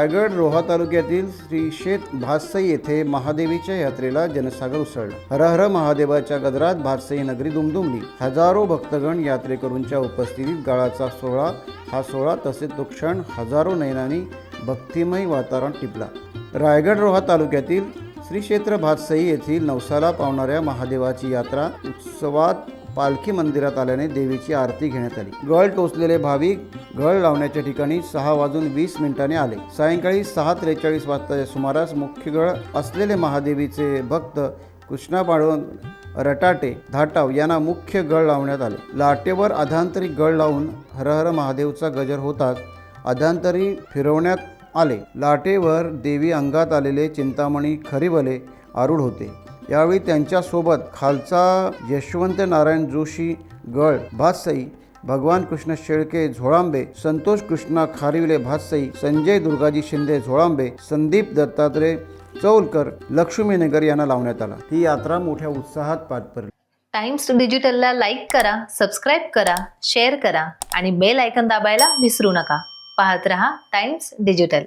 रायगड रोहा तालुक्यातील श्री शेत भातसई येथे महादेवीच्या यात्रेला जनसागर उसळला। हर हर महादेवाच्या गजरात भातसई नगरी दुमदुमली। हजारो भक्तगण यात्रेकरूंच्या उपस्थितीत गाळाचा सोहळा हा सोहळा तसेच तो क्षण हजारो नयनांनी भक्तिमय वातावरण टिपला। रायगड रोहा तालुक्यातील श्री क्षेत्र भातसई येथील नवसाला पावणाऱ्या महादेवाची यात्रा उत्सवात पालखी मंदिरात आल्याने देवीची आरती घेण्यात आली। गळ टोचलेले भाविक गळ लावण्याच्या ठिकाणी 6:20 आले। सायंकाळी 6:43 वाजताच्या सुमारास मुख्य गळ असलेले महादेवीचे भक्त कृष्णा पांडुरंग रटाटे धाटाव यांना मुख्य गळ लावण्यात आले। लाटेवर अधांतरी गळ लावून हर हर महादेवचा गजर होताच अधांतरी फिरवण्यात आले। लाटेवर देवी अंगात आलेले चिंतामणी खरिवले आरूढ होते। यावेळी त्यांच्यासोबत खालचा यशवंत नारायण जोशी गळ भातसई, भगवान कृष्ण शेळके झोळांबे, संतोष कृष्णा खारिवले भातसई, संजय दुर्गाजी शिंदे झोळांबे, संदीप दत्तात्रय चौलकर लक्ष्मीनगर यांना लावण्यात आला। ही यात्रा मोठ्या उत्साहात पार पडली। टाइम्स डिजिटलला लाईक करा, सबस्क्राईब करा, शेअर करा आणि बेल आयकॉन दाबायला विसरू नका। पाहत रहा टाइम्स डिजिटल।